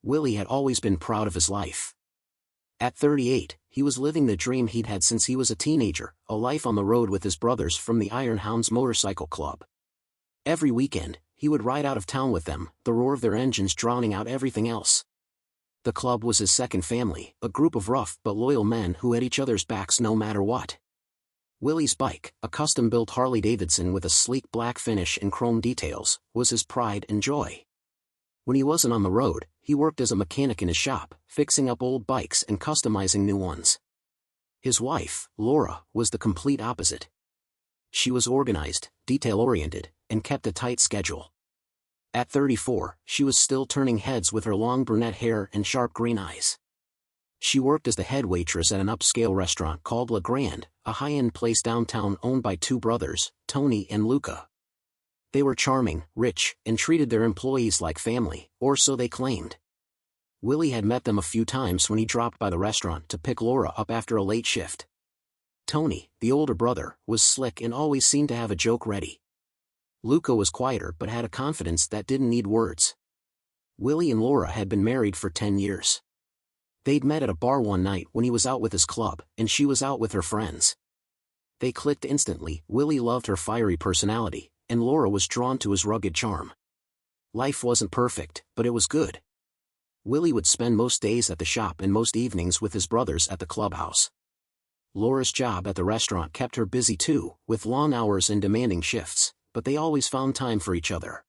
Willie had always been proud of his life. At 38, he was living the dream he'd had since he was a teenager, a life on the road with his brothers from the Iron Hounds Motorcycle Club. Every weekend, he would ride out of town with them, the roar of their engines drowning out everything else. The club was his second family, a group of rough but loyal men who had each other's backs no matter what. Willie's bike, a custom-built Harley-Davidson with a sleek black finish and chrome details, was his pride and joy. When he wasn't on the road, he worked as a mechanic in his shop, fixing up old bikes and customizing new ones. His wife, Laura, was the complete opposite. She was organized, detail-oriented, and kept a tight schedule. At 34, she was still turning heads with her long brunette hair and sharp green eyes. She worked as the head waitress at an upscale restaurant called La Grande, a high-end place downtown owned by two brothers, Tony and Luca. They were charming, rich, and treated their employees like family, or so they claimed. Willie had met them a few times when he dropped by the restaurant to pick Laura up after a late shift. Tony, the older brother, was slick and always seemed to have a joke ready. Luca was quieter but had a confidence that didn't need words. Willie and Laura had been married for 10 years. They'd met at a bar one night when he was out with his club, and she was out with her friends. They clicked instantly. Willie loved her fiery personality, and Laura was drawn to his rugged charm. Life wasn't perfect, but it was good. Willie would spend most days at the shop and most evenings with his brothers at the clubhouse. Laura's job at the restaurant kept her busy too, with long hours and demanding shifts, but they always found time for each other.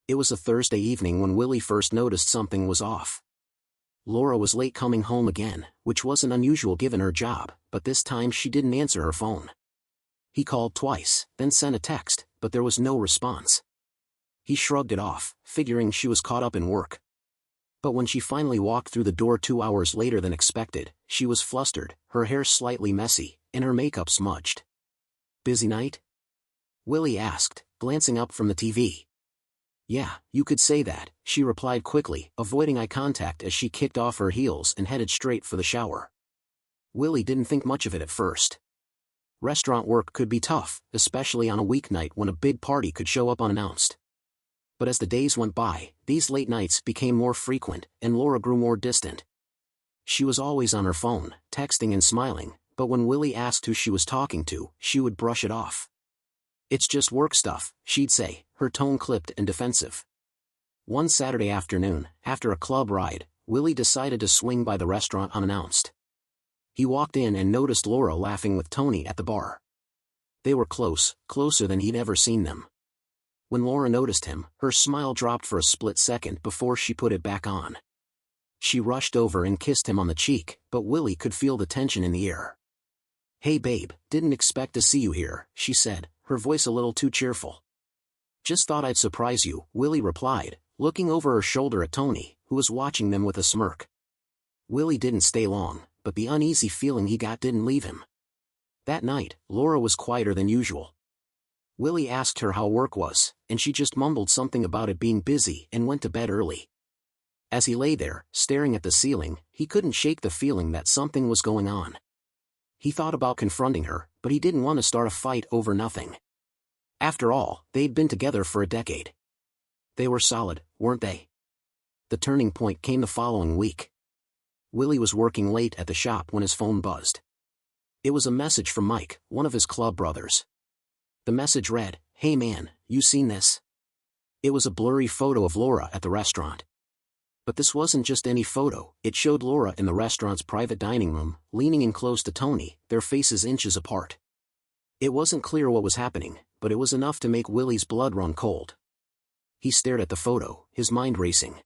It was a Thursday evening when Willie first noticed something was off. Laura was late coming home again, which wasn't unusual given her job, but this time she didn't answer her phone. He called twice, then sent a text, but there was no response. He shrugged it off, figuring she was caught up in work. But when she finally walked through the door 2 hours later than expected, she was flustered, her hair slightly messy, and her makeup smudged. "Busy night?" Willie asked, glancing up from the TV. "Yeah, you could say that," she replied quickly, avoiding eye contact as she kicked off her heels and headed straight for the shower. Willie didn't think much of it at first. Restaurant work could be tough, especially on a weeknight when a big party could show up unannounced. But as the days went by, these late nights became more frequent, and Laura grew more distant. She was always on her phone, texting and smiling, but when Willie asked who she was talking to, she would brush it off. "It's just work stuff," she'd say, her tone clipped and defensive. One Saturday afternoon, after a club ride, Willie decided to swing by the restaurant unannounced. He walked in and noticed Laura laughing with Tony at the bar. They were close, closer than he'd ever seen them. When Laura noticed him, her smile dropped for a split second before she put it back on. She rushed over and kissed him on the cheek, but Willie could feel the tension in the air. "Hey babe, didn't expect to see you here," she said, her voice a little too cheerful. "Just thought I'd surprise you," Willie replied, looking over her shoulder at Tony, who was watching them with a smirk. Willie didn't stay long, but the uneasy feeling he got didn't leave him. That night, Laura was quieter than usual. Willie asked her how work was, and she just mumbled something about it being busy and went to bed early. As he lay there, staring at the ceiling, he couldn't shake the feeling that something was going on. He thought about confronting her, but he didn't want to start a fight over nothing. After all, they'd been together for a decade. They were solid, weren't they? The turning point came the following week. Willie was working late at the shop when his phone buzzed. It was a message from Mike, one of his club brothers. The message read, "Hey man, you seen this?" It was a blurry photo of Laura at the restaurant. But this wasn't just any photo, it showed Laura in the restaurant's private dining room, leaning in close to Tony, their faces inches apart. It wasn't clear what was happening, but it was enough to make Willie's blood run cold. He stared at the photo, his mind racing.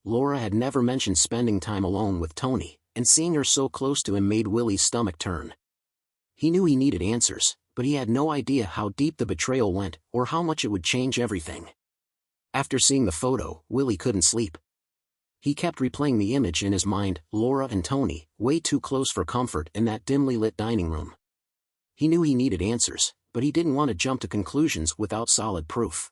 Laura had never mentioned spending time alone with Tony, and seeing her so close to him made Willie's stomach turn. He knew he needed answers, but he had no idea how deep the betrayal went, or how much it would change everything. After seeing the photo, Willie couldn't sleep. He kept replaying the image in his mind, Laura and Tony, way too close for comfort in that dimly lit dining room. He knew he needed answers, but he didn't want to jump to conclusions without solid proof.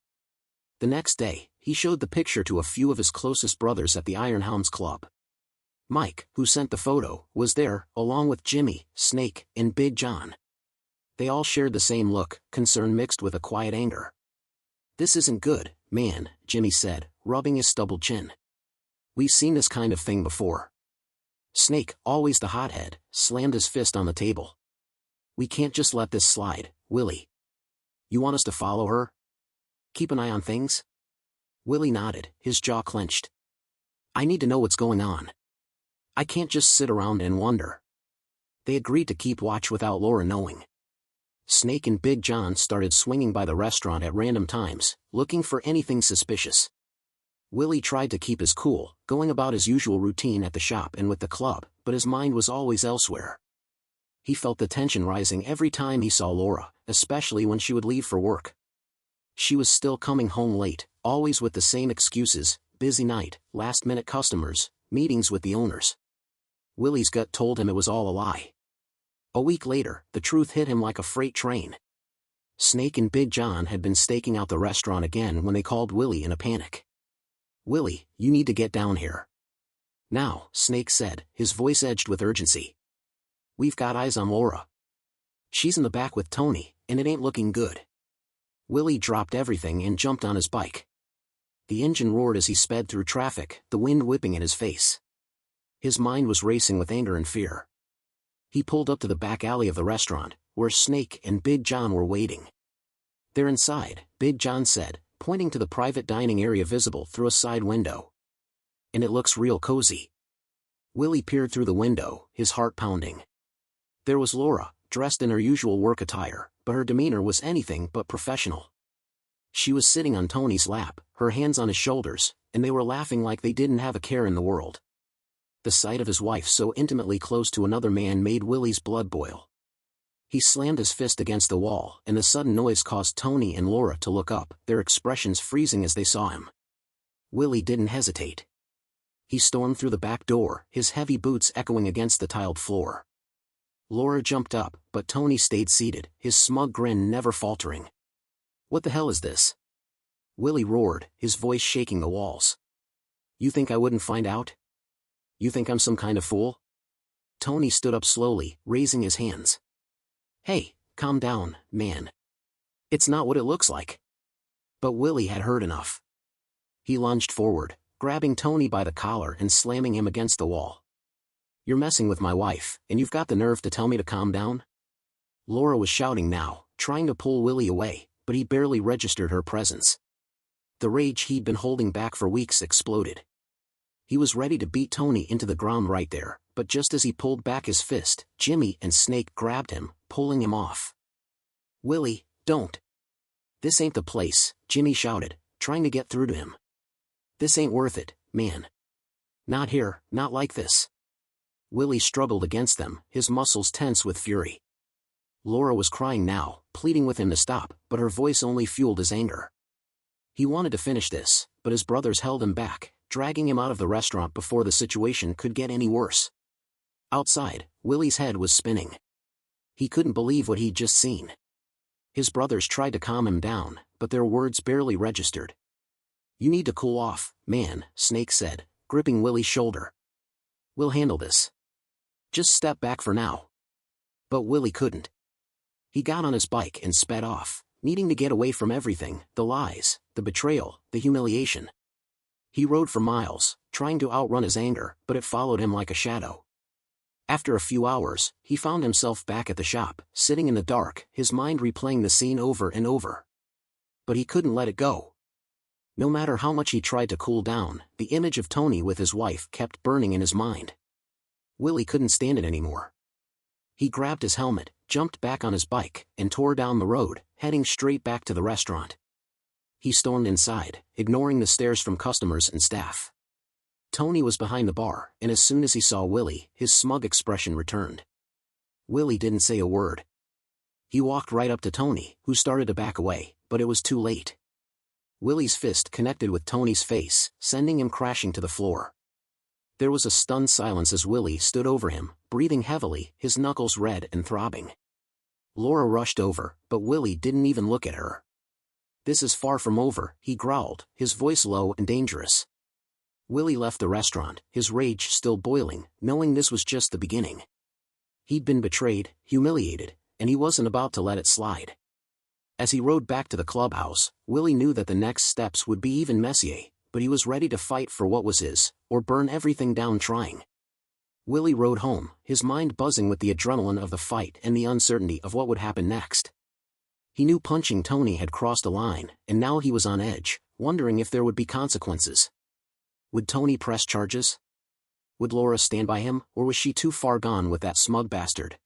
The next day, he showed the picture to a few of his closest brothers at the Iron Hounds Club. Mike, who sent the photo, was there, along with Jimmy, Snake, and Big John. They all shared the same look, concern mixed with a quiet anger. "This isn't good, man," Jimmy said, rubbing his stubbled chin. We've seen this kind of thing before. Snake, always the hothead, slammed his fist on the table. We can't just let this slide, Willy. You want us to follow her? Keep an eye on things? Willy nodded, his jaw clenched. I need to know what's going on. I can't just sit around and wonder. They agreed to keep watch without Laura knowing. Snake and Big John started swinging by the restaurant at random times, looking for anything suspicious. Willy tried to keep his cool, going about his usual routine at the shop and with the club, but his mind was always elsewhere. He felt the tension rising every time he saw Laura, especially when she would leave for work. She was still coming home late, always with the same excuses: busy night, last-minute customers, meetings with the owners. Willy's gut told him it was all a lie. A week later, the truth hit him like a freight train. Snake and Big John had been staking out the restaurant again when they called Willy in a panic. Willy, you need to get down here. Now, Snake said, his voice edged with urgency. We've got eyes on Laura. She's in the back with Tony, and it ain't looking good. Willy dropped everything and jumped on his bike. The engine roared as he sped through traffic, the wind whipping in his face. His mind was racing with anger and fear. He pulled up to the back alley of the restaurant, where Snake and Big John were waiting. They're inside, Big John said, pointing to the private dining area visible through a side window. And it looks real cozy. Willy peered through the window, his heart pounding. There was Laura, dressed in her usual work attire, but her demeanor was anything but professional. She was sitting on Tony's lap, her hands on his shoulders, and they were laughing like they didn't have a care in the world. The sight of his wife so intimately close to another man made Willy's blood boil. He slammed his fist against the wall, and the sudden noise caused Tony and Laura to look up, their expressions freezing as they saw him. Willy didn't hesitate. He stormed through the back door, his heavy boots echoing against the tiled floor. Laura jumped up, but Tony stayed seated, his smug grin never faltering. What the hell is this? Willy roared, his voice shaking the walls. You think I wouldn't find out? You think I'm some kind of fool? Tony stood up slowly, raising his hands. Hey, calm down, man. It's not what it looks like. But Willy had heard enough. He lunged forward, grabbing Tony by the collar and slamming him against the wall. You're messing with my wife, and you've got the nerve to tell me to calm down? Laura was shouting now, trying to pull Willy away, but he barely registered her presence. The rage he'd been holding back for weeks exploded. He was ready to beat Tony into the ground right there, but just as he pulled back his fist, Jimmy and Snake grabbed him, pulling him off. Willy, don't. This ain't the place, Jimmy shouted, trying to get through to him. This ain't worth it, man. Not here, not like this. Willy struggled against them, his muscles tense with fury. Laura was crying now, pleading with him to stop, but her voice only fueled his anger. He wanted to finish this, but his brothers held him back, dragging him out of the restaurant before the situation could get any worse. Outside, Willy's head was spinning. He couldn't believe what he'd just seen. His brothers tried to calm him down, but their words barely registered. You need to cool off, man, Snake said, gripping Willy's shoulder. We'll handle this. Just step back for now. But Willy couldn't. He got on his bike and sped off, needing to get away from everything, the lies, the betrayal, the humiliation. He rode for miles, trying to outrun his anger, but it followed him like a shadow. After a few hours, he found himself back at the shop, sitting in the dark, his mind replaying the scene over and over. But he couldn't let it go. No matter how much he tried to cool down, the image of Tony with his wife kept burning in his mind. Willy couldn't stand it anymore. He grabbed his helmet, jumped back on his bike, and tore down the road, heading straight back to the restaurant. He stormed inside, ignoring the stares from customers and staff. Tony was behind the bar, and as soon as he saw Willy, his smug expression returned. Willy didn't say a word. He walked right up to Tony, who started to back away, but it was too late. Willy's fist connected with Tony's face, sending him crashing to the floor. There was a stunned silence as Willy stood over him, breathing heavily, his knuckles red and throbbing. Laura rushed over, but Willy didn't even look at her. This is far from over, he growled, his voice low and dangerous. Willy left the restaurant, his rage still boiling, knowing this was just the beginning. He'd been betrayed, humiliated, and he wasn't about to let it slide. As he rode back to the clubhouse, Willy knew that the next steps would be even messier, but he was ready to fight for what was his, or burn everything down trying. Willy rode home, his mind buzzing with the adrenaline of the fight and the uncertainty of what would happen next. He knew punching Tony had crossed a line, and now he was on edge, wondering if there would be consequences. Would Tony press charges? Would Laura stand by him, or was she too far gone with that smug bastard?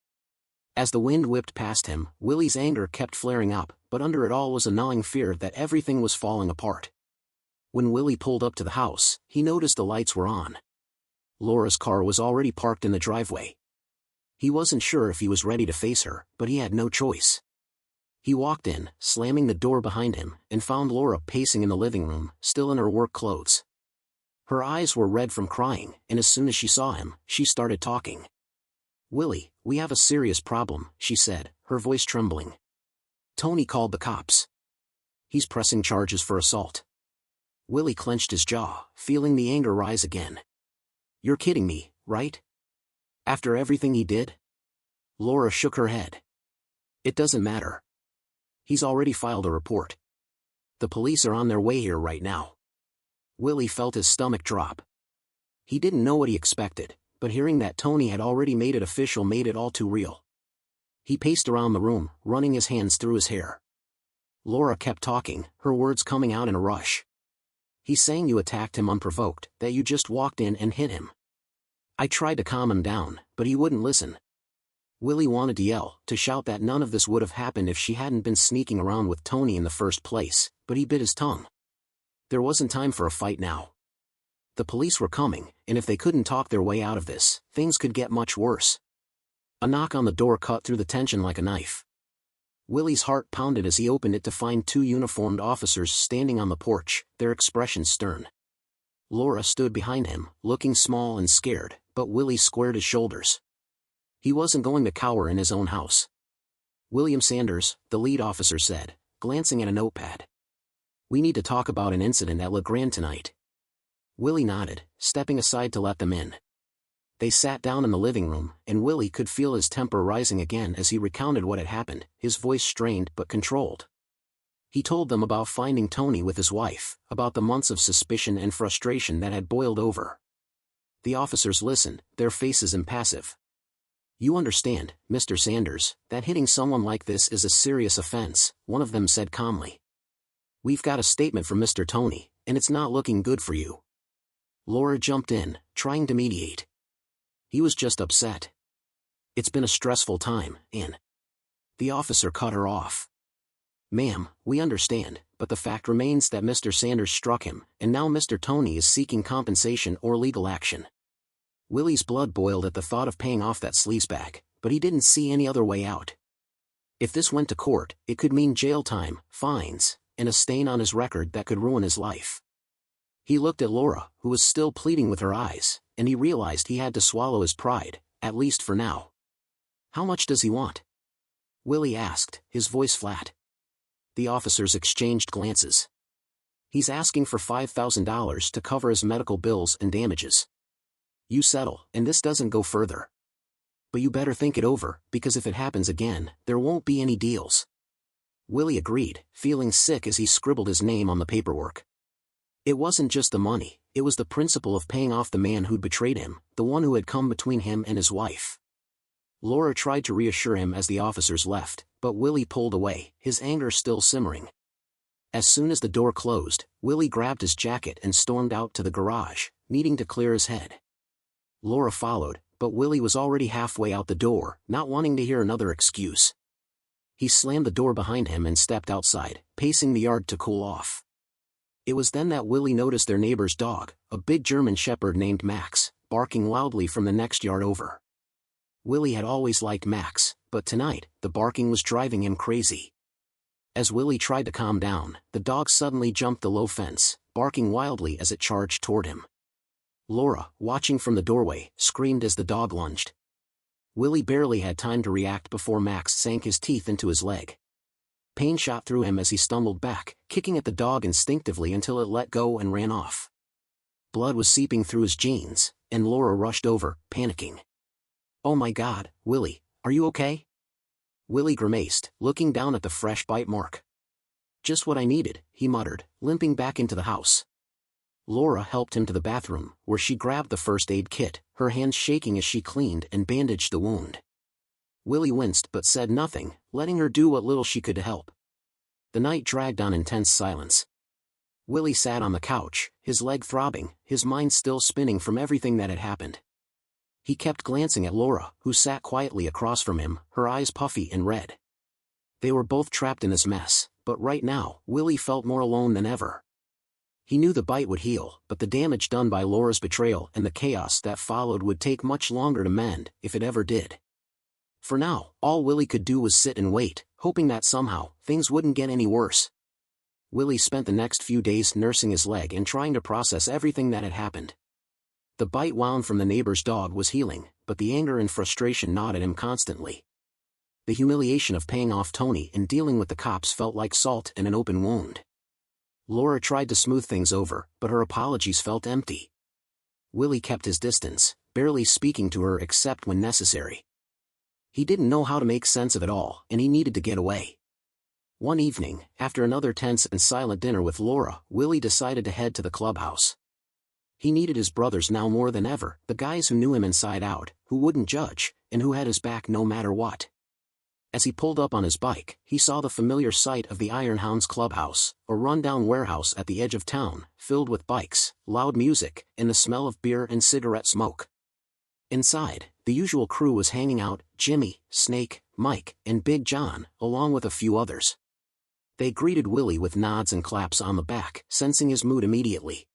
As the wind whipped past him, Willy's anger kept flaring up, but under it all was a gnawing fear that everything was falling apart. When Willy pulled up to the house, he noticed the lights were on. Laura's car was already parked in the driveway. He wasn't sure if he was ready to face her, but he had no choice. He walked in, slamming the door behind him, and found Laura pacing in the living room, still in her work clothes. Her eyes were red from crying, and as soon as she saw him, she started talking. "Willy, we have a serious problem," she said, her voice trembling. "Tony called the cops. He's pressing charges for assault." Willy clenched his jaw, feeling the anger rise again. "You're kidding me, right? After everything he did?" Laura shook her head. "It doesn't matter. He's already filed a report. The police are on their way here right now." Willy felt his stomach drop. He didn't know what he expected, but hearing that Tony had already made it official made it all too real. He paced around the room, running his hands through his hair. Laura kept talking, her words coming out in a rush. "He's saying you attacked him unprovoked, that you just walked in and hit him. I tried to calm him down, but he wouldn't listen." Willy wanted to yell, to shout that none of this would have happened if she hadn't been sneaking around with Tony in the first place, but he bit his tongue. There wasn't time for a fight now. The police were coming, and if they couldn't talk their way out of this, things could get much worse. A knock on the door cut through the tension like a knife. Willy's heart pounded as he opened it to find two uniformed officers standing on the porch, their expressions stern. Laura stood behind him, looking small and scared, but Willy squared his shoulders. He wasn't going to cower in his own house. "William Sanders," the lead officer said, glancing at a notepad. "We need to talk about an incident at Le Grand tonight." Willy nodded, stepping aside to let them in. They sat down in the living room, and Willy could feel his temper rising again as he recounted what had happened, his voice strained but controlled. He told them about finding Tony with his wife, about the months of suspicion and frustration that had boiled over. The officers listened, their faces impassive. "You understand, Mr. Sanders, that hitting someone like this is a serious offense," one of them said calmly. "We've got a statement from Mr. Tony, and it's not looking good for you." Laura jumped in, trying to mediate. He was just upset. "It's been a stressful time, and..." The officer cut her off. "Ma'am, we understand, but the fact remains that Mr. Sanders struck him, and now Mr. Tony is seeking compensation or legal action." Willy's blood boiled at the thought of paying off that sleazebag, but he didn't see any other way out. If this went to court, it could mean jail time, fines, and a stain on his record that could ruin his life. He looked at Laura, who was still pleading with her eyes, and he realized he had to swallow his pride, at least for now. "How much does he want?" Willy asked, his voice flat. The officers exchanged glances. "He's asking for $5,000 to cover his medical bills and damages. You settle, and this doesn't go further. But you better think it over, because if it happens again, there won't be any deals." Willy agreed, feeling sick as he scribbled his name on the paperwork. It wasn't just the money, it was the principle of paying off the man who'd betrayed him, the one who had come between him and his wife. Laura tried to reassure him as the officers left, but Willy pulled away, his anger still simmering. As soon as the door closed, Willy grabbed his jacket and stormed out to the garage, needing to clear his head. Laura followed, but Willy was already halfway out the door, not wanting to hear another excuse. He slammed the door behind him and stepped outside, pacing the yard to cool off. It was then that Willy noticed their neighbor's dog, a big German shepherd named Max, barking loudly from the next yard over. Willy had always liked Max, but tonight, the barking was driving him crazy. As Willy tried to calm down, the dog suddenly jumped the low fence, barking wildly as it charged toward him. Laura, watching from the doorway, screamed as the dog lunged. Willy barely had time to react before Max sank his teeth into his leg. Pain shot through him as he stumbled back, kicking at the dog instinctively until it let go and ran off. Blood was seeping through his jeans, and Laura rushed over, panicking. "Oh my God, Willy, are you okay?" Willy grimaced, looking down at the fresh bite mark. "Just what I needed," he muttered, limping back into the house. Laura helped him to the bathroom, where she grabbed the first aid kit, her hands shaking as she cleaned and bandaged the wound. Willy winced but said nothing, letting her do what little she could to help. The night dragged on intense silence. Willy sat on the couch, his leg throbbing, his mind still spinning from everything that had happened. He kept glancing at Laura, who sat quietly across from him, her eyes puffy and red. They were both trapped in this mess, but right now, Willy felt more alone than ever. He knew the bite would heal, but the damage done by Laura's betrayal and the chaos that followed would take much longer to mend, if it ever did. For now, all Willy could do was sit and wait, hoping that somehow, things wouldn't get any worse. Willy spent the next few days nursing his leg and trying to process everything that had happened. The bite wound from the neighbor's dog was healing, but the anger and frustration gnawed at him constantly. The humiliation of paying off Tony and dealing with the cops felt like salt in an open wound. Laura tried to smooth things over, but her apologies felt empty. Willy kept his distance, barely speaking to her except when necessary. He didn't know how to make sense of it all, and he needed to get away. One evening, after another tense and silent dinner with Laura, Willy decided to head to the clubhouse. He needed his brothers now more than ever, the guys who knew him inside out, who wouldn't judge, and who had his back no matter what. As he pulled up on his bike, he saw the familiar sight of the Iron Hounds clubhouse, a run-down warehouse at the edge of town, filled with bikes, loud music, and the smell of beer and cigarette smoke. Inside, the usual crew was hanging out: Jimmy, Snake, Mike, and Big John, along with a few others. They greeted Willy with nods and claps on the back, sensing his mood immediately.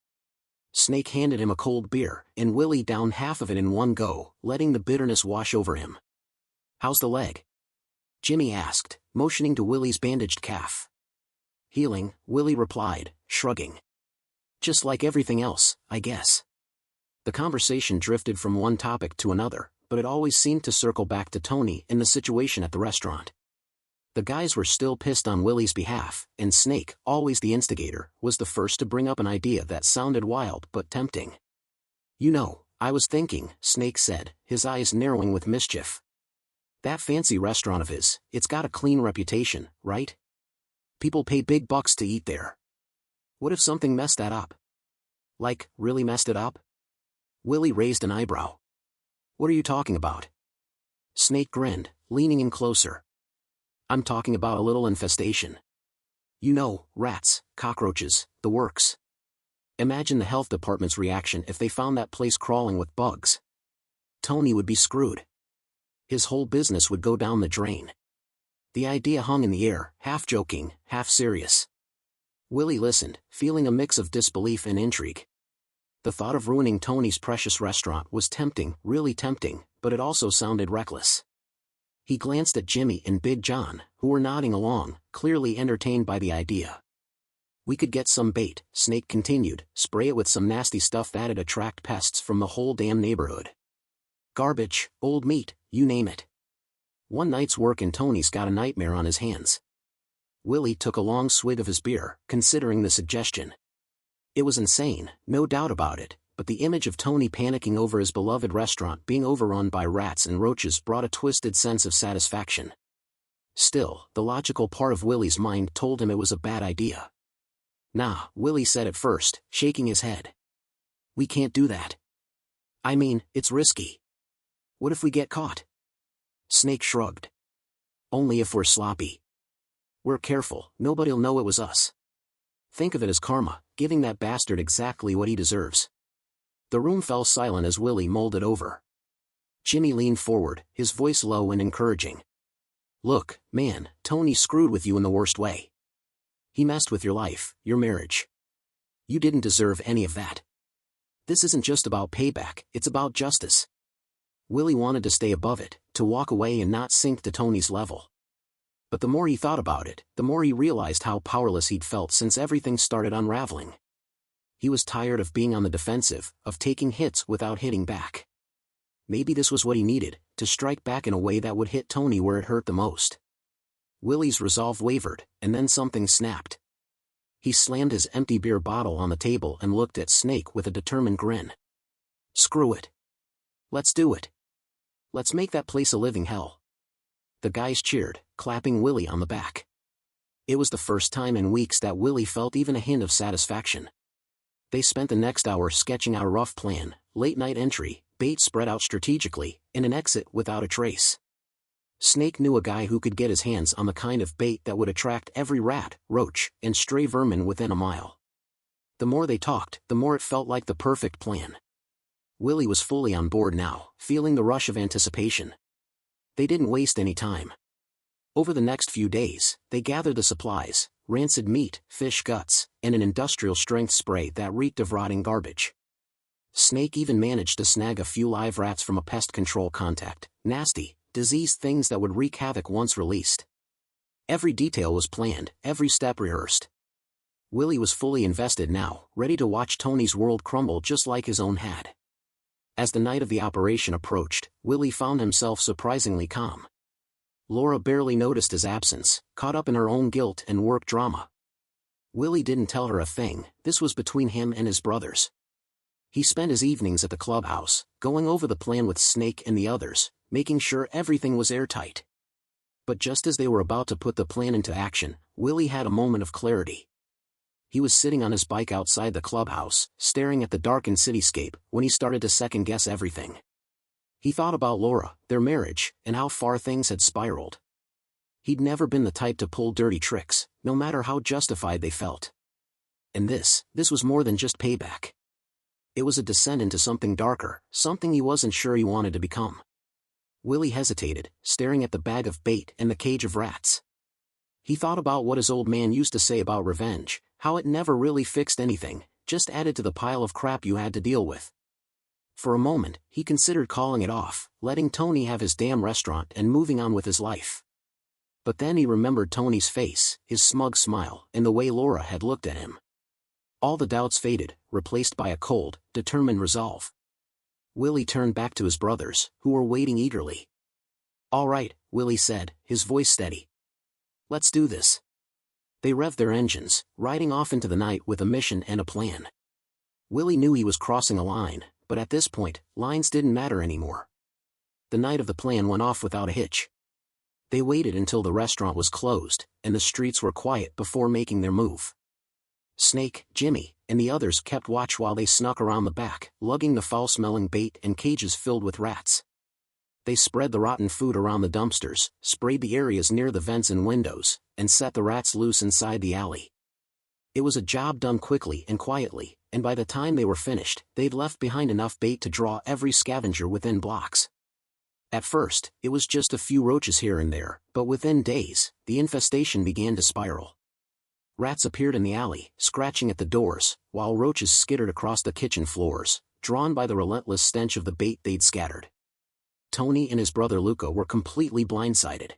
Snake handed him a cold beer, and Willy downed half of it in one go, letting the bitterness wash over him. "How's the leg?" Jimmy asked, motioning to Willy's bandaged calf. "Healing," Willy replied, shrugging. "Just like everything else, I guess." The conversation drifted from one topic to another, but it always seemed to circle back to Tony and the situation at the restaurant. The guys were still pissed on Willy's behalf, and Snake, always the instigator, was the first to bring up an idea that sounded wild but tempting. "You know, I was thinking," Snake said, his eyes narrowing with mischief. "That fancy restaurant of his, it's got a clean reputation, right? People pay big bucks to eat there. What if something messed that up? Like, really messed it up?" Willy raised an eyebrow. "What are you talking about?" Snake grinned, leaning in closer. "I'm talking about a little infestation. You know, rats, cockroaches, the works. Imagine the health department's reaction if they found that place crawling with bugs. Tony would be screwed. His whole business would go down the drain." The idea hung in the air, half joking, half serious. Willy listened, feeling a mix of disbelief and intrigue. The thought of ruining Tony's precious restaurant was tempting, really tempting, but it also sounded reckless. He glanced at Jimmy and Big John, who were nodding along, clearly entertained by the idea. "We could get some bait," Snake continued, "spray it with some nasty stuff that'd attract pests from the whole damn neighborhood. Garbage, old meat, you name it. One night's work and Tony's got a nightmare on his hands." Willy took a long swig of his beer, considering the suggestion. It was insane, no doubt about it, but the image of Tony panicking over his beloved restaurant being overrun by rats and roaches brought a twisted sense of satisfaction. Still, the logical part of Willy's mind told him it was a bad idea. "Nah," Willy said at first, shaking his head. "We can't do that. I mean, it's risky. What if we get caught?" Snake shrugged. "Only if we're sloppy. We're careful, nobody'll know it was us. Think of it as karma, giving that bastard exactly what he deserves." The room fell silent as Willy mulled it over. Jimmy leaned forward, his voice low and encouraging. "Look, man, Tony screwed with you in the worst way. He messed with your life, your marriage. You didn't deserve any of that. This isn't just about payback, it's about justice." Willy wanted to stay above it, to walk away and not sink to Tony's level. But the more he thought about it, the more he realized how powerless he'd felt since everything started unraveling. He was tired of being on the defensive, of taking hits without hitting back. Maybe this was what he needed, to strike back in a way that would hit Tony where it hurt the most. Willy's resolve wavered, and then something snapped. He slammed his empty beer bottle on the table and looked at Snake with a determined grin. "Screw it. Let's do it. Let's make that place a living hell." The guys cheered, clapping Willy on the back. It was the first time in weeks that Willy felt even a hint of satisfaction. They spent the next hour sketching out a rough plan, late-night entry, bait spread out strategically, and an exit without a trace. Snake knew a guy who could get his hands on the kind of bait that would attract every rat, roach, and stray vermin within a mile. The more they talked, the more it felt like the perfect plan. Willy was fully on board now, feeling the rush of anticipation. They didn't waste any time. Over the next few days, they gathered the supplies, rancid meat, fish guts, and an industrial-strength spray that reeked of rotting garbage. Snake even managed to snag a few live rats from a pest control contact, nasty, diseased things that would wreak havoc once released. Every detail was planned, every step rehearsed. Willy was fully invested now, ready to watch Tony's world crumble just like his own had. As the night of the operation approached, Willy found himself surprisingly calm. Laura barely noticed his absence, caught up in her own guilt and work drama. Willy didn't tell her a thing, this was between him and his brothers. He spent his evenings at the clubhouse, going over the plan with Snake and the others, making sure everything was airtight. But just as they were about to put the plan into action, Willy had a moment of clarity. He was sitting on his bike outside the clubhouse, staring at the darkened cityscape, when he started to second-guess everything. He thought about Laura, their marriage, and how far things had spiraled. He'd never been the type to pull dirty tricks, no matter how justified they felt. And this was more than just payback. It was a descent into something darker, something he wasn't sure he wanted to become. Willy hesitated, staring at the bag of bait and the cage of rats. He thought about what his old man used to say about revenge, how it never really fixed anything, just added to the pile of crap you had to deal with. For a moment, he considered calling it off, letting Tony have his damn restaurant and moving on with his life. But then he remembered Tony's face, his smug smile, and the way Laura had looked at him. All the doubts faded, replaced by a cold, determined resolve. Willy turned back to his brothers, who were waiting eagerly. "All right," Willy said, his voice steady. "Let's do this." They revved their engines, riding off into the night with a mission and a plan. Willy knew he was crossing a line, but at this point, lines didn't matter anymore. The night of the plan went off without a hitch. They waited until the restaurant was closed, and the streets were quiet before making their move. Snake, Jimmy, and the others kept watch while they snuck around the back, lugging the foul-smelling bait and cages filled with rats. They spread the rotten food around the dumpsters, sprayed the areas near the vents and windows, and set the rats loose inside the alley. It was a job done quickly and quietly, and by the time they were finished, they'd left behind enough bait to draw every scavenger within blocks. At first, it was just a few roaches here and there, but within days, the infestation began to spiral. Rats appeared in the alley, scratching at the doors, while roaches skittered across the kitchen floors, drawn by the relentless stench of the bait they'd scattered. Tony and his brother Luca were completely blindsided.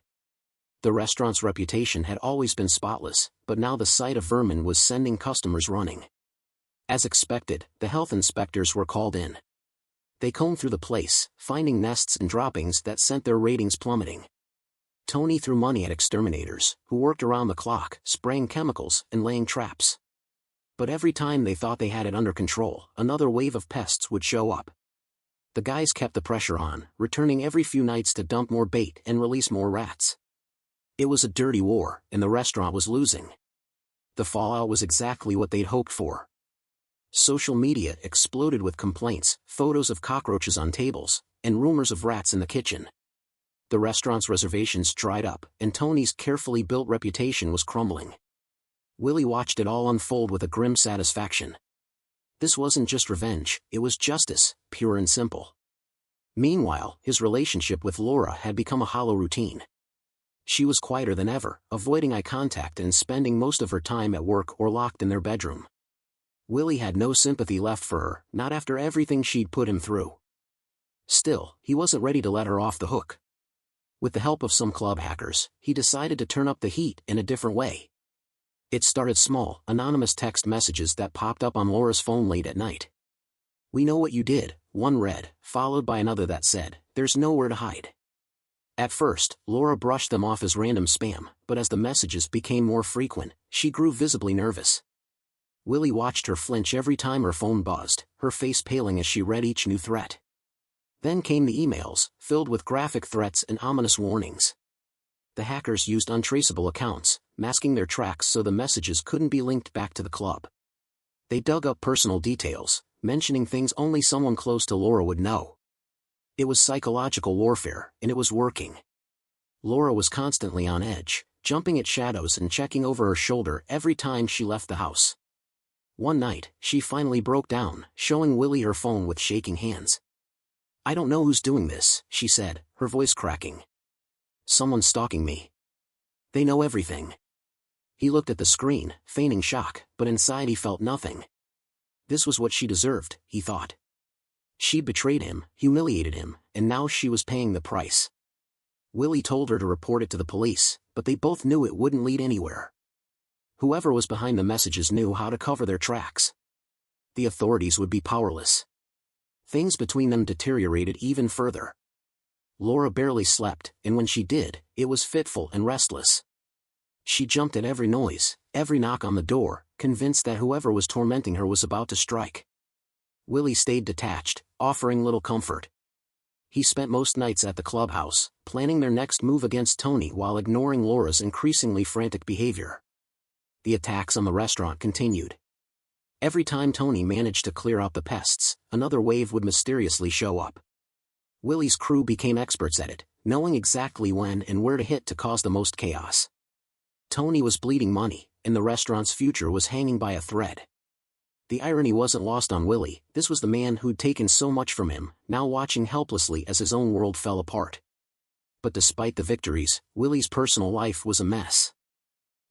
The restaurant's reputation had always been spotless, but now the sight of vermin was sending customers running. As expected, the health inspectors were called in. They combed through the place, finding nests and droppings that sent their ratings plummeting. Tony threw money at exterminators, who worked around the clock, spraying chemicals and laying traps. But every time they thought they had it under control, another wave of pests would show up. The guys kept the pressure on, returning every few nights to dump more bait and release more rats. It was a dirty war, and the restaurant was losing. The fallout was exactly what they'd hoped for. Social media exploded with complaints, photos of cockroaches on tables, and rumors of rats in the kitchen. The restaurant's reservations dried up, and Tony's carefully built reputation was crumbling. Willy watched it all unfold with a grim satisfaction. This wasn't just revenge, it was justice, pure and simple. Meanwhile, his relationship with Laura had become a hollow routine. She was quieter than ever, avoiding eye contact and spending most of her time at work or locked in their bedroom. Willy had no sympathy left for her, not after everything she'd put him through. Still, he wasn't ready to let her off the hook. With the help of some club hackers, he decided to turn up the heat in a different way. It started small, anonymous text messages that popped up on Laura's phone late at night. "We know what you did," one read, followed by another that said, "There's nowhere to hide." At first, Laura brushed them off as random spam, but as the messages became more frequent, she grew visibly nervous. Willy watched her flinch every time her phone buzzed, her face paling as she read each new threat. Then came the emails, filled with graphic threats and ominous warnings. The hackers used untraceable accounts, masking their tracks so the messages couldn't be linked back to the club. They dug up personal details, mentioning things only someone close to Laura would know. It was psychological warfare, and it was working. Laura was constantly on edge, jumping at shadows and checking over her shoulder every time she left the house. One night, she finally broke down, showing Willy her phone with shaking hands. "I don't know who's doing this," she said, her voice cracking. "Someone's stalking me. They know everything." He looked at the screen, feigning shock, but inside he felt nothing. This was what she deserved, he thought. She'd betrayed him, humiliated him, and now she was paying the price. Willy told her to report it to the police, but they both knew it wouldn't lead anywhere. Whoever was behind the messages knew how to cover their tracks. The authorities would be powerless. Things between them deteriorated even further. Laura barely slept, and when she did, it was fitful and restless. She jumped at every noise, every knock on the door, convinced that whoever was tormenting her was about to strike. Willy stayed detached, offering little comfort. He spent most nights at the clubhouse, planning their next move against Tony while ignoring Laura's increasingly frantic behavior. The attacks on the restaurant continued. Every time Tony managed to clear out the pests, another wave would mysteriously show up. Willy's crew became experts at it, knowing exactly when and where to hit to cause the most chaos. Tony was bleeding money, and the restaurant's future was hanging by a thread. The irony wasn't lost on Willy. This was the man who'd taken so much from him, now watching helplessly as his own world fell apart. But despite the victories, Willy's personal life was a mess.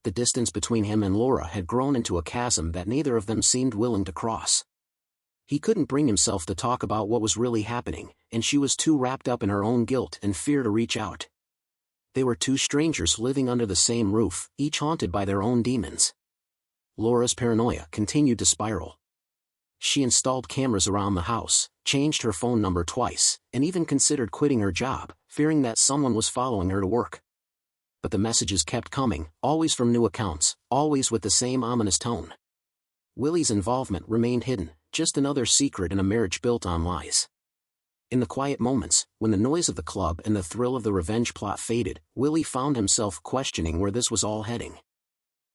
The distance between him and Laura had grown into a chasm that neither of them seemed willing to cross. He couldn't bring himself to talk about what was really happening, and she was too wrapped up in her own guilt and fear to reach out. They were two strangers living under the same roof, each haunted by their own demons. Laura's paranoia continued to spiral. She installed cameras around the house, changed her phone number twice, and even considered quitting her job, fearing that someone was following her to work. But the messages kept coming, always from new accounts, always with the same ominous tone. Willy's involvement remained hidden, just another secret in a marriage built on lies. In the quiet moments, when the noise of the club and the thrill of the revenge plot faded, Willy found himself questioning where this was all heading.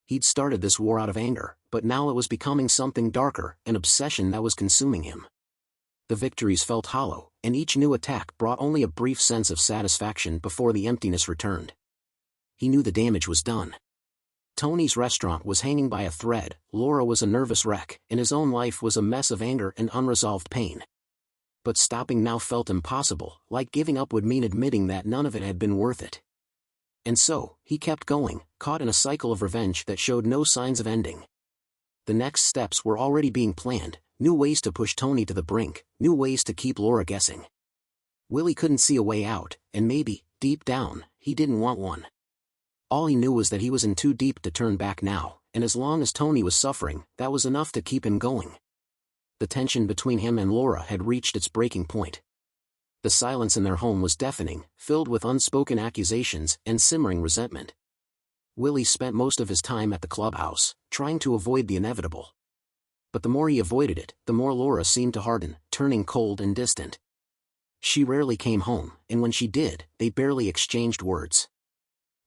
He'd started this war out of anger, but now it was becoming something darker, an obsession that was consuming him. The victories felt hollow, and each new attack brought only a brief sense of satisfaction before the emptiness returned. He knew the damage was done. Tony's restaurant was hanging by a thread, Laura was a nervous wreck, and his own life was a mess of anger and unresolved pain. But stopping now felt impossible, like giving up would mean admitting that none of it had been worth it. And so, he kept going, caught in a cycle of revenge that showed no signs of ending. The next steps were already being planned, new ways to push Tony to the brink, new ways to keep Laura guessing. Willy couldn't see a way out, and maybe, deep down, he didn't want one. All he knew was that he was in too deep to turn back now, and as long as Tony was suffering, that was enough to keep him going. The tension between him and Laura had reached its breaking point. The silence in their home was deafening, filled with unspoken accusations and simmering resentment. Willy spent most of his time at the clubhouse, trying to avoid the inevitable. But the more he avoided it, the more Laura seemed to harden, turning cold and distant. She rarely came home, and when she did, they barely exchanged words.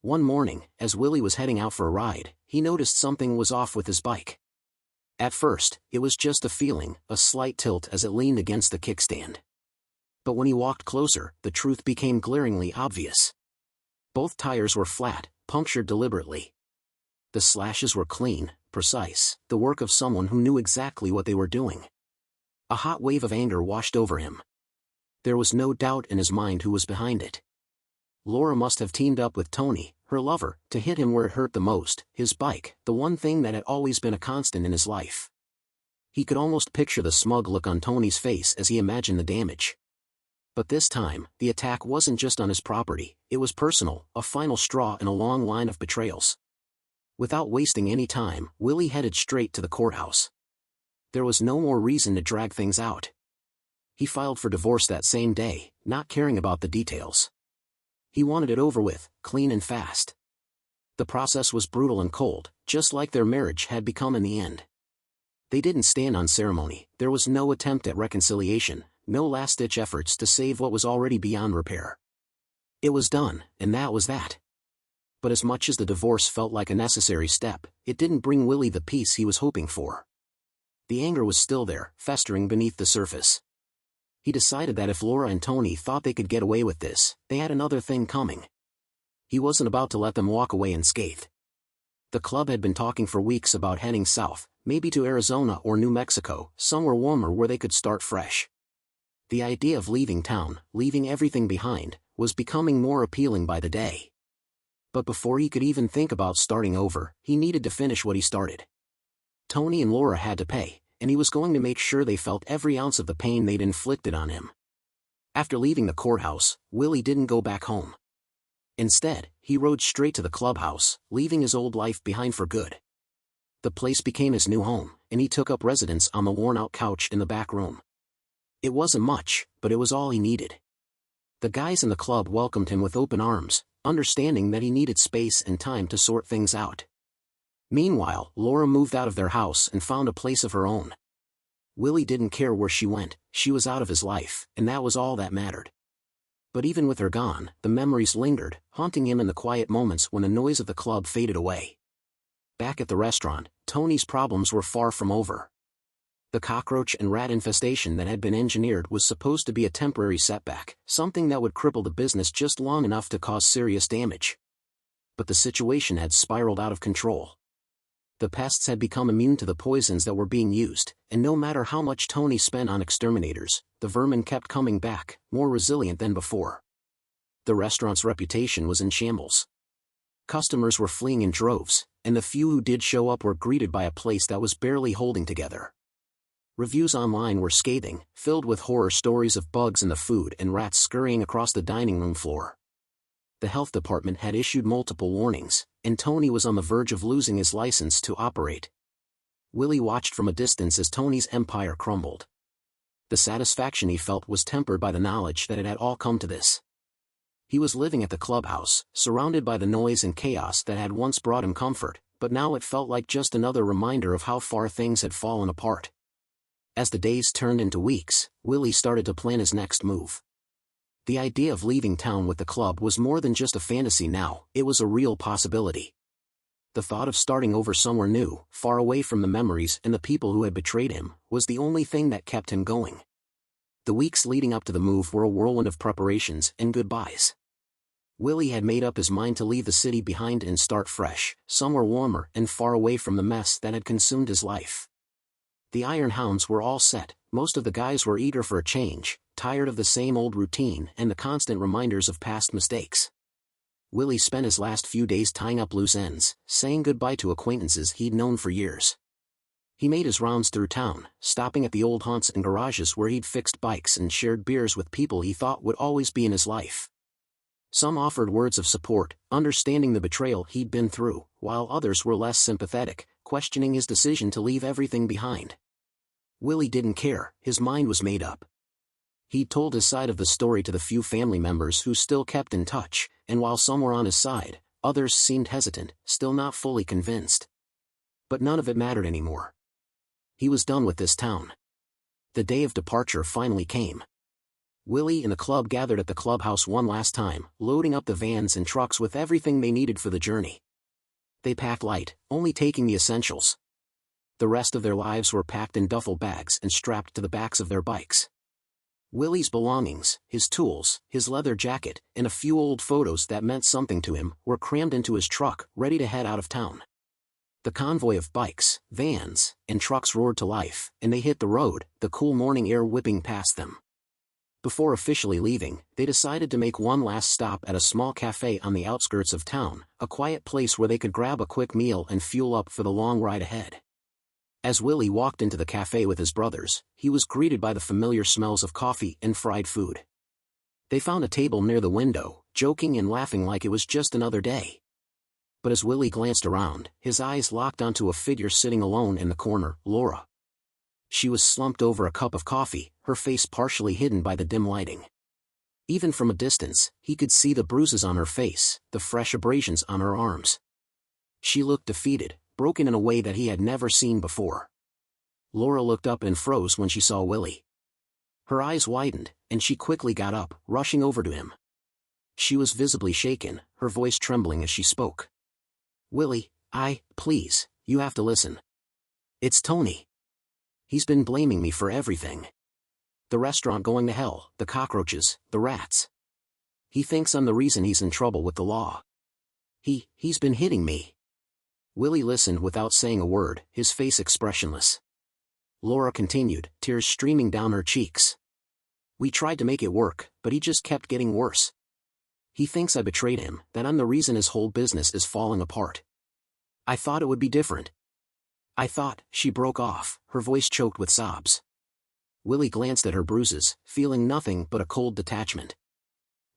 One morning, as Willy was heading out for a ride, he noticed something was off with his bike. At first, it was just a feeling, a slight tilt as it leaned against the kickstand. But when he walked closer, the truth became glaringly obvious. Both tires were flat, punctured deliberately. The slashes were clean, precise, the work of someone who knew exactly what they were doing. A hot wave of anger washed over him. There was no doubt in his mind who was behind it. Laura must have teamed up with Tony, her lover, to hit him where it hurt the most, his bike, the one thing that had always been a constant in his life. He could almost picture the smug look on Tony's face as he imagined the damage. But this time, the attack wasn't just on his property, it was personal, a final straw in a long line of betrayals. Without wasting any time, Willy headed straight to the courthouse. There was no more reason to drag things out. He filed for divorce that same day, not caring about the details. He wanted it over with, clean and fast. The process was brutal and cold, just like their marriage had become in the end. They didn't stand on ceremony, there was no attempt at reconciliation, no last-ditch efforts to save what was already beyond repair. It was done, and that was that. But as much as the divorce felt like a necessary step, it didn't bring Willy the peace he was hoping for. The anger was still there, festering beneath the surface. He decided that if Laura and Tony thought they could get away with this, they had another thing coming. He wasn't about to let them walk away unscathed. The club had been talking for weeks about heading south, maybe to Arizona or New Mexico, somewhere warmer where they could start fresh. The idea of leaving town, leaving everything behind, was becoming more appealing by the day. But before he could even think about starting over, he needed to finish what he started. Tony and Laura had to pay, and he was going to make sure they felt every ounce of the pain they'd inflicted on him. After leaving the courthouse, Willie didn't go back home. Instead, he rode straight to the clubhouse, leaving his old life behind for good. The place became his new home, and he took up residence on the worn-out couch in the back room. It wasn't much, but it was all he needed. The guys in the club welcomed him with open arms, understanding that he needed space and time to sort things out. Meanwhile, Laura moved out of their house and found a place of her own. Willie didn't care where she went, she was out of his life, and that was all that mattered. But even with her gone, the memories lingered, haunting him in the quiet moments when the noise of the club faded away. Back at the restaurant, Tony's problems were far from over. The cockroach and rat infestation that had been engineered was supposed to be a temporary setback, something that would cripple the business just long enough to cause serious damage. But the situation had spiraled out of control. The pests had become immune to the poisons that were being used, and no matter how much Tony spent on exterminators, the vermin kept coming back, more resilient than before. The restaurant's reputation was in shambles. Customers were fleeing in droves, and the few who did show up were greeted by a place that was barely holding together. Reviews online were scathing, filled with horror stories of bugs in the food and rats scurrying across the dining room floor. The health department had issued multiple warnings, and Tony was on the verge of losing his license to operate. Willie watched from a distance as Tony's empire crumbled. The satisfaction he felt was tempered by the knowledge that it had all come to this. He was living at the clubhouse, surrounded by the noise and chaos that had once brought him comfort, but now it felt like just another reminder of how far things had fallen apart. As the days turned into weeks, Willie started to plan his next move. The idea of leaving town with the club was more than just a fantasy now, it was a real possibility. The thought of starting over somewhere new, far away from the memories and the people who had betrayed him, was the only thing that kept him going. The weeks leading up to the move were a whirlwind of preparations and goodbyes. Willie had made up his mind to leave the city behind and start fresh, somewhere warmer and far away from the mess that had consumed his life. The Iron Hounds were all set, most of the guys were eager for a change, tired of the same old routine and the constant reminders of past mistakes. Willie spent his last few days tying up loose ends, saying goodbye to acquaintances he'd known for years. He made his rounds through town, stopping at the old haunts and garages where he'd fixed bikes and shared beers with people he thought would always be in his life. Some offered words of support, understanding the betrayal he'd been through, while others were less sympathetic, questioning his decision to leave everything behind. Willie didn't care, his mind was made up. He'd told his side of the story to the few family members who still kept in touch, and while some were on his side, others seemed hesitant, still not fully convinced. But none of it mattered anymore. He was done with this town. The day of departure finally came. Willie and the club gathered at the clubhouse one last time, loading up the vans and trucks with everything they needed for the journey. They packed light, only taking the essentials. The rest of their lives were packed in duffel bags and strapped to the backs of their bikes. Willie's belongings, his tools, his leather jacket, and a few old photos that meant something to him, were crammed into his truck, ready to head out of town. The convoy of bikes, vans, and trucks roared to life, and they hit the road, the cool morning air whipping past them. Before officially leaving, they decided to make one last stop at a small cafe on the outskirts of town, a quiet place where they could grab a quick meal and fuel up for the long ride ahead. As Willie walked into the cafe with his brothers, he was greeted by the familiar smells of coffee and fried food. They found a table near the window, joking and laughing like it was just another day. But as Willie glanced around, his eyes locked onto a figure sitting alone in the corner, Laura. She was slumped over a cup of coffee, her face partially hidden by the dim lighting. Even from a distance, he could see the bruises on her face, the fresh abrasions on her arms. She looked defeated, broken in a way that he had never seen before. Laura looked up and froze when she saw Willie. Her eyes widened, and she quickly got up, rushing over to him. She was visibly shaken, her voice trembling as she spoke. "Willie, please, you have to listen. It's Tony." He's been blaming me for everything. The restaurant going to hell, the cockroaches, the rats. He thinks I'm the reason he's in trouble with the law. He's been hitting me." Willy listened without saying a word, his face expressionless. Laura continued, tears streaming down her cheeks. "We tried to make it work, but he just kept getting worse. He thinks I betrayed him, that I'm the reason his whole business is falling apart. I thought it would be different. I thought," she broke off, her voice choked with sobs. Willy glanced at her bruises, feeling nothing but a cold detachment.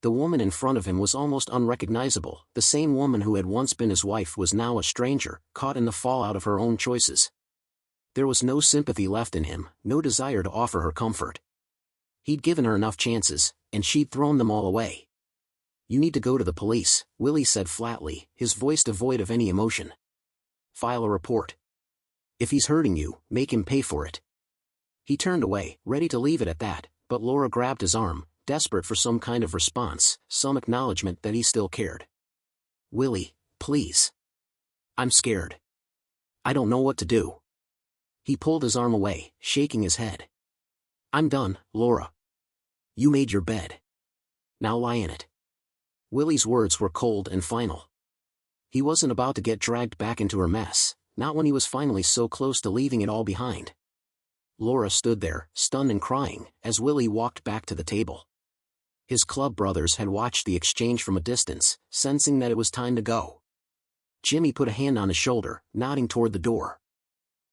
The woman in front of him was almost unrecognizable. The same woman who had once been his wife was now a stranger, caught in the fallout of her own choices. There was no sympathy left in him, no desire to offer her comfort. He'd given her enough chances, and she'd thrown them all away. "You need to go to the police," Willy said flatly, his voice devoid of any emotion. "File a report. If he's hurting you, make him pay for it." He turned away, ready to leave it at that, but Laura grabbed his arm, desperate for some kind of response, some acknowledgement that he still cared. "Willy, please. I'm scared. I don't know what to do." He pulled his arm away, shaking his head. "I'm done, Laura. You made your bed. Now lie in it." Willy's words were cold and final. He wasn't about to get dragged back into her mess, not when he was finally so close to leaving it all behind. Laura stood there, stunned and crying, as Willy walked back to the table. His club brothers had watched the exchange from a distance, sensing that it was time to go. Jimmy put a hand on his shoulder, nodding toward the door.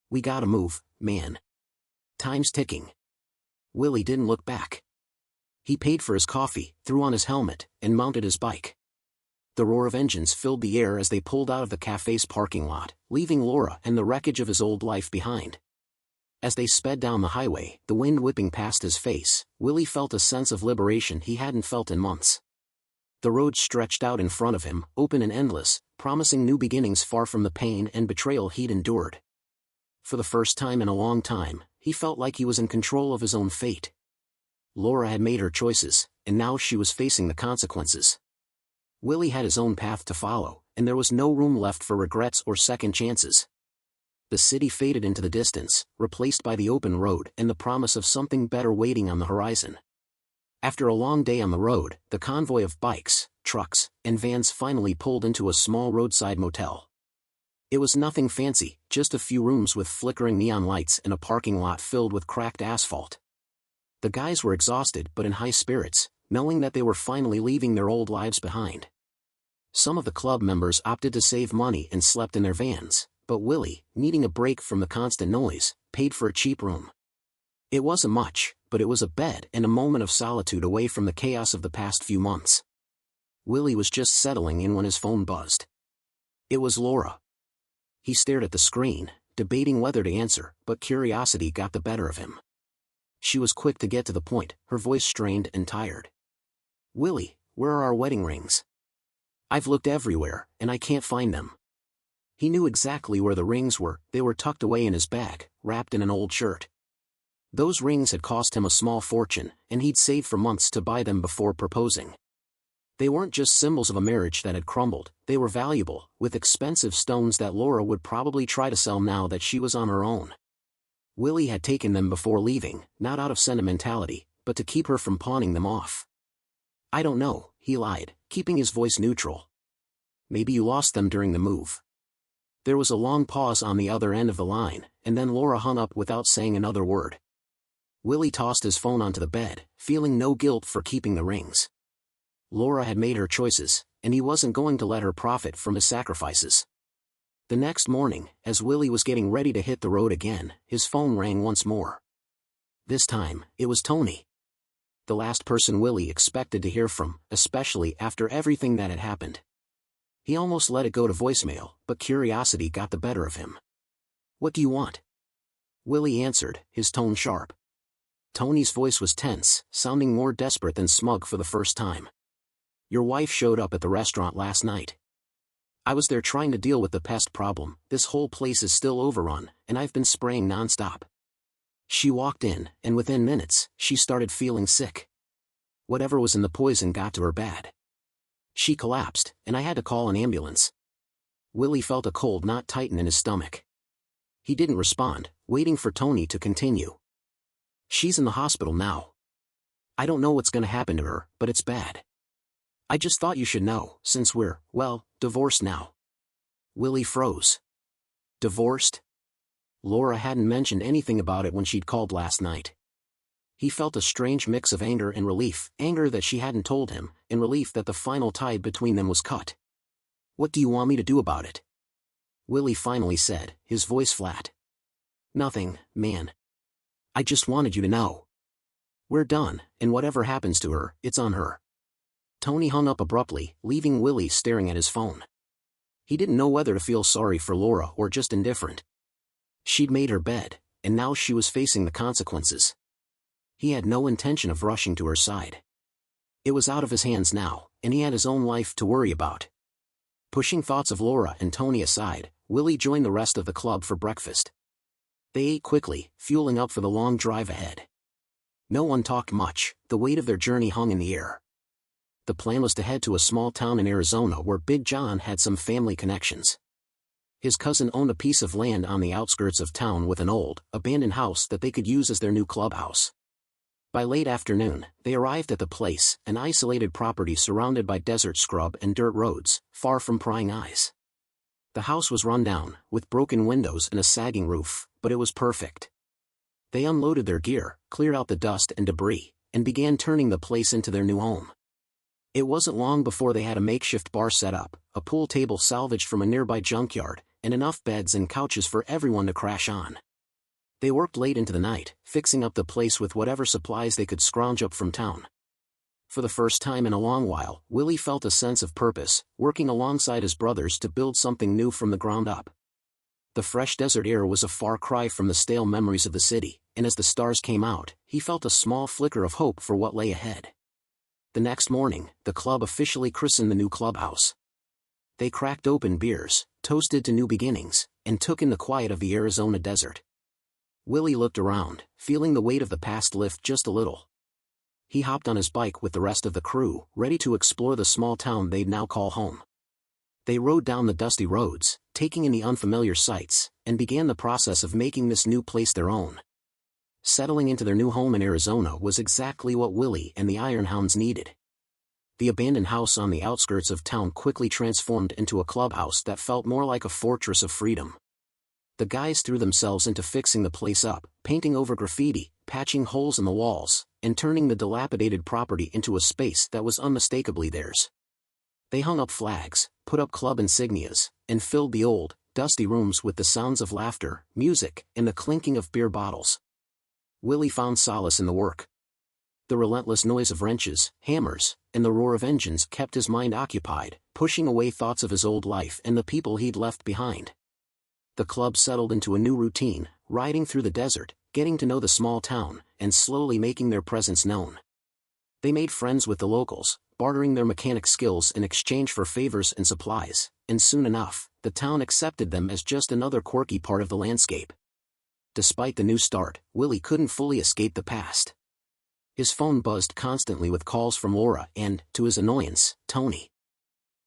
"We gotta move, man. Time's ticking." Willy didn't look back. He paid for his coffee, threw on his helmet, and mounted his bike. The roar of engines filled the air as they pulled out of the cafe's parking lot, leaving Laura and the wreckage of his old life behind. As they sped down the highway, the wind whipping past his face, Willy felt a sense of liberation he hadn't felt in months. The road stretched out in front of him, open and endless, promising new beginnings far from the pain and betrayal he'd endured. For the first time in a long time, he felt like he was in control of his own fate. Laura had made her choices, and now she was facing the consequences. Willy had his own path to follow, and there was no room left for regrets or second chances. The city faded into the distance, replaced by the open road and the promise of something better waiting on the horizon. After a long day on the road, the convoy of bikes, trucks, and vans finally pulled into a small roadside motel. It was nothing fancy, just a few rooms with flickering neon lights and a parking lot filled with cracked asphalt. The guys were exhausted but in high spirits, knowing that they were finally leaving their old lives behind. Some of the club members opted to save money and slept in their vans, but Willy, needing a break from the constant noise, paid for a cheap room. It wasn't much, but it was a bed and a moment of solitude away from the chaos of the past few months. Willy was just settling in when his phone buzzed. It was Laura. He stared at the screen, debating whether to answer, but curiosity got the better of him. She was quick to get to the point, her voice strained and tired. "Willy, where are our wedding rings? I've looked everywhere, and I can't find them." He knew exactly where the rings were. They were tucked away in his bag, wrapped in an old shirt. Those rings had cost him a small fortune, and he'd saved for months to buy them before proposing. They weren't just symbols of a marriage that had crumbled, they were valuable, with expensive stones that Laura would probably try to sell now that she was on her own. Willy had taken them before leaving, not out of sentimentality, but to keep her from pawning them off. "I don't know," he lied, keeping his voice neutral. "Maybe you lost them during the move." There was a long pause on the other end of the line, and then Laura hung up without saying another word. Willy tossed his phone onto the bed, feeling no guilt for keeping the rings. Laura had made her choices, and he wasn't going to let her profit from his sacrifices. The next morning, as Willy was getting ready to hit the road again, his phone rang once more. This time, it was Tony. The last person Willy expected to hear from, especially after everything that had happened. He almost let it go to voicemail, but curiosity got the better of him. "What do you want?" Willy answered, his tone sharp. Tony's voice was tense, sounding more desperate than smug for the first time. "Your wife showed up at the restaurant last night. I was there trying to deal with the pest problem. This whole place is still overrun, and I've been spraying nonstop. She walked in, and within minutes, she started feeling sick. Whatever was in the poison got to her bad. She collapsed, and I had to call an ambulance." Willy felt a cold knot tighten in his stomach. He didn't respond, waiting for Tony to continue. She's in the hospital now. I don't know what's gonna happen to her, but it's bad. I just thought you should know, since we're, well, divorced now. Willy froze. Divorced? Laura hadn't mentioned anything about it when she'd called last night. He felt a strange mix of anger and relief, anger that she hadn't told him, and relief that the final tide between them was cut. What do you want me to do about it? Willy finally said, his voice flat. Nothing, man. I just wanted you to know. We're done, and whatever happens to her, it's on her. Tony hung up abruptly, leaving Willy staring at his phone. He didn't know whether to feel sorry for Laura or just indifferent. She'd made her bed, and now she was facing the consequences. He had no intention of rushing to her side. It was out of his hands now, and he had his own life to worry about. Pushing thoughts of Laura and Tony aside, Willy joined the rest of the club for breakfast. They ate quickly, fueling up for the long drive ahead. No one talked much, the weight of their journey hung in the air. The plan was to head to a small town in Arizona where Big John had some family connections. His cousin owned a piece of land on the outskirts of town with an old, abandoned house that they could use as their new clubhouse. By late afternoon, they arrived at the place, an isolated property surrounded by desert scrub and dirt roads, far from prying eyes. The house was run down, with broken windows and a sagging roof, but it was perfect. They unloaded their gear, cleared out the dust and debris, and began turning the place into their new home. It wasn't long before they had a makeshift bar set up, a pool table salvaged from a nearby junkyard, and enough beds and couches for everyone to crash on. They worked late into the night, fixing up the place with whatever supplies they could scrounge up from town. For the first time in a long while, Willy felt a sense of purpose, working alongside his brothers to build something new from the ground up. The fresh desert air was a far cry from the stale memories of the city, and as the stars came out, he felt a small flicker of hope for what lay ahead. The next morning, the club officially christened the new clubhouse. They cracked open beers, toasted to new beginnings, and took in the quiet of the Arizona desert. Willy looked around, feeling the weight of the past lift just a little. He hopped on his bike with the rest of the crew, ready to explore the small town they'd now call home. They rode down the dusty roads, taking in the unfamiliar sights, and began the process of making this new place their own. Settling into their new home in Arizona was exactly what Willy and the Iron Hounds needed. The abandoned house on the outskirts of town quickly transformed into a clubhouse that felt more like a fortress of freedom. The guys threw themselves into fixing the place up, painting over graffiti, patching holes in the walls, and turning the dilapidated property into a space that was unmistakably theirs. They hung up flags, put up club insignias, and filled the old, dusty rooms with the sounds of laughter, music, and the clinking of beer bottles. Willy found solace in the work. The relentless noise of wrenches, hammers, and the roar of engines kept his mind occupied, pushing away thoughts of his old life and the people he'd left behind. The club settled into a new routine, riding through the desert, getting to know the small town, and slowly making their presence known. They made friends with the locals, bartering their mechanic skills in exchange for favors and supplies, and soon enough, the town accepted them as just another quirky part of the landscape. Despite the new start, Willy couldn't fully escape the past. His phone buzzed constantly with calls from Laura and, to his annoyance, Tony.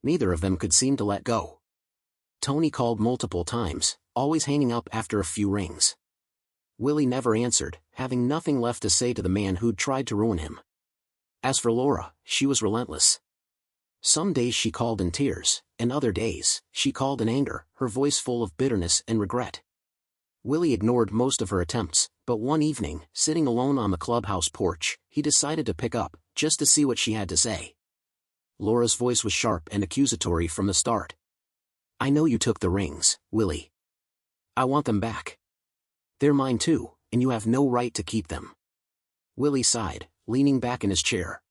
Neither of them could seem to let go. Tony called multiple times, always hanging up after a few rings. Willy never answered, having nothing left to say to the man who'd tried to ruin him. As for Laura, she was relentless. Some days she called in tears, and other days, she called in anger, her voice full of bitterness and regret. Willy ignored most of her attempts, but one evening, sitting alone on the clubhouse porch, he decided to pick up, just to see what she had to say. Laura's voice was sharp and accusatory from the start. I know you took the rings, Willy. I want them back. They're mine too, and you have no right to keep them. Willy sighed, leaning back in his chair.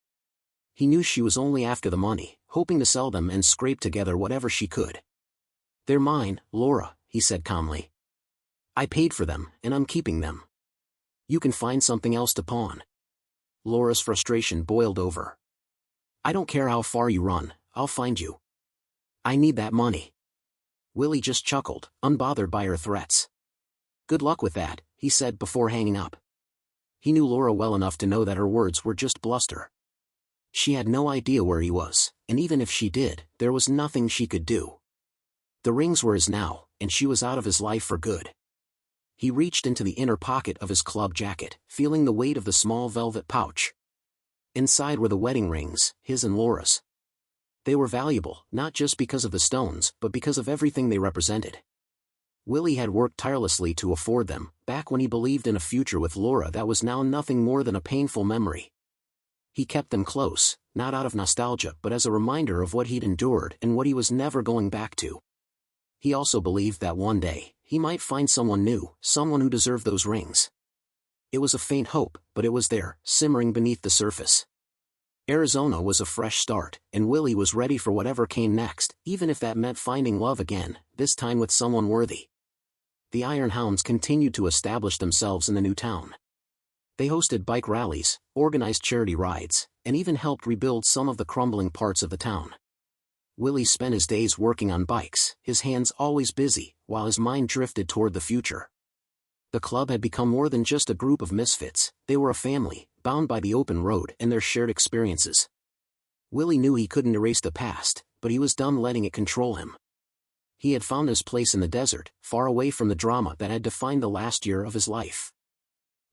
He knew she was only after the money, hoping to sell them and scrape together whatever she could. They're mine, Laura, he said calmly. I paid for them, and I'm keeping them. You can find something else to pawn. Laura's frustration boiled over. I don't care how far you run, I'll find you. I need that money. Willy just chuckled, unbothered by her threats. Good luck with that, he said before hanging up. He knew Laura well enough to know that her words were just bluster. She had no idea where he was, and even if she did, there was nothing she could do. The rings were his now, and she was out of his life for good. He reached into the inner pocket of his club jacket, feeling the weight of the small velvet pouch. Inside were the wedding rings, his and Laura's. They were valuable, not just because of the stones, but because of everything they represented. Willy had worked tirelessly to afford them, back when he believed in a future with Laura that was now nothing more than a painful memory. He kept them close, not out of nostalgia but as a reminder of what he'd endured and what he was never going back to. He also believed that one day, he might find someone new, someone who deserved those rings. It was a faint hope, but it was there, simmering beneath the surface. Arizona was a fresh start, and Willy was ready for whatever came next, even if that meant finding love again, this time with someone worthy. The Iron Hounds continued to establish themselves in the new town. They hosted bike rallies, organized charity rides, and even helped rebuild some of the crumbling parts of the town. Willy spent his days working on bikes, his hands always busy, while his mind drifted toward the future. The club had become more than just a group of misfits, they were a family, bound by the open road and their shared experiences. Willy knew he couldn't erase the past, but he was done letting it control him. He had found his place in the desert, far away from the drama that had defined the last year of his life.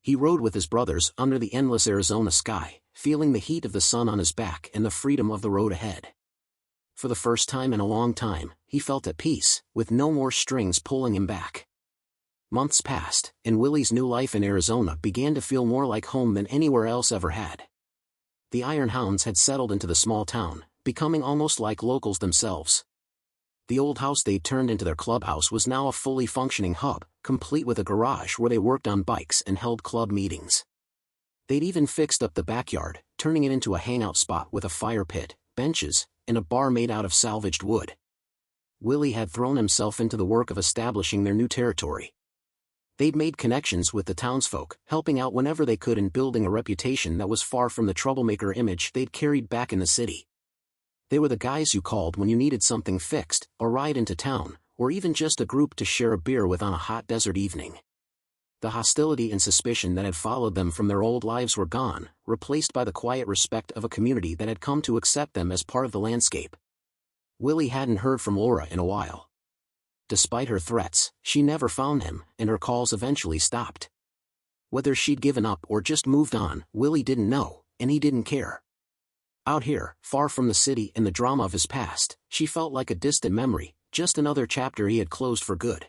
He rode with his brothers under the endless Arizona sky, feeling the heat of the sun on his back and the freedom of the road ahead. For the first time in a long time, he felt at peace, with no more strings pulling him back. Months passed, and Willy's new life in Arizona began to feel more like home than anywhere else ever had. The Iron Hounds had settled into the small town, becoming almost like locals themselves. The old house they'd turned into their clubhouse was now a fully functioning hub, complete with a garage where they worked on bikes and held club meetings. They'd even fixed up the backyard, turning it into a hangout spot with a fire pit, benches, and a bar made out of salvaged wood. Willy had thrown himself into the work of establishing their new territory. They'd made connections with the townsfolk, helping out whenever they could and building a reputation that was far from the troublemaker image they'd carried back in the city. They were the guys you called when you needed something fixed, a ride into town, or even just a group to share a beer with on a hot desert evening. The hostility and suspicion that had followed them from their old lives were gone, replaced by the quiet respect of a community that had come to accept them as part of the landscape. Willy hadn't heard from Laura in a while. Despite her threats, she never found him, and her calls eventually stopped. Whether she'd given up or just moved on, Willy didn't know, and he didn't care. Out here, far from the city and the drama of his past, she felt like a distant memory, just another chapter he had closed for good.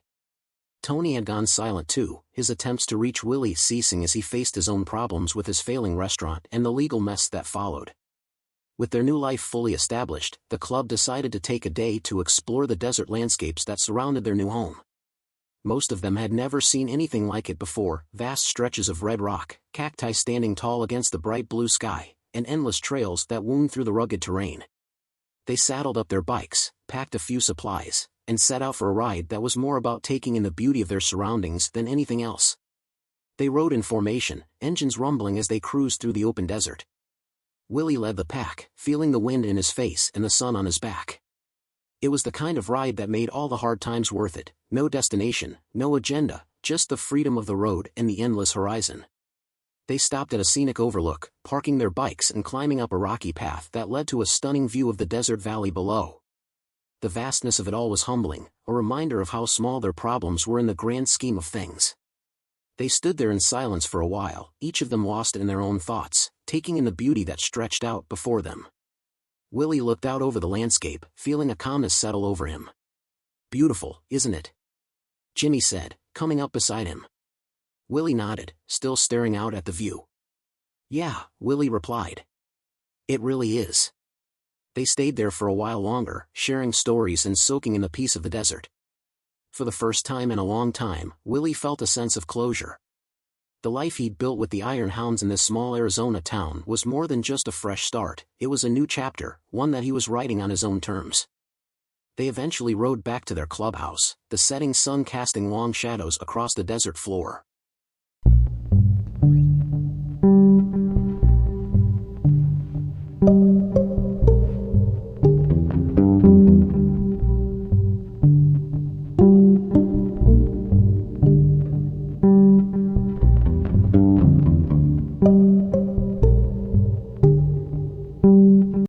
Tony had gone silent too, his attempts to reach Willy ceasing as he faced his own problems with his failing restaurant and the legal mess that followed. With their new life fully established, the club decided to take a day to explore the desert landscapes that surrounded their new home. Most of them had never seen anything like it before, vast stretches of red rock, cacti standing tall against the bright blue sky, and endless trails that wound through the rugged terrain. They saddled up their bikes, packed a few supplies, and set out for a ride that was more about taking in the beauty of their surroundings than anything else. They rode in formation, engines rumbling as they cruised through the open desert. Willy led the pack, feeling the wind in his face and the sun on his back. It was the kind of ride that made all the hard times worth it, no destination, no agenda, just the freedom of the road and the endless horizon. They stopped at a scenic overlook, parking their bikes and climbing up a rocky path that led to a stunning view of the desert valley below. The vastness of it all was humbling, a reminder of how small their problems were in the grand scheme of things. They stood there in silence for a while, each of them lost in their own thoughts, taking in the beauty that stretched out before them. Willy looked out over the landscape, feeling a calmness settle over him. "Beautiful, isn't it?" Jimmy said, coming up beside him. Willy nodded, still staring out at the view. "Yeah," Willy replied. "It really is." They stayed there for a while longer, sharing stories and soaking in the peace of the desert. For the first time in a long time, Willy felt a sense of closure. The life he'd built with the Iron Hounds in this small Arizona town was more than just a fresh start, it was a new chapter, one that he was writing on his own terms. They eventually rode back to their clubhouse, the setting sun casting long shadows across the desert floor.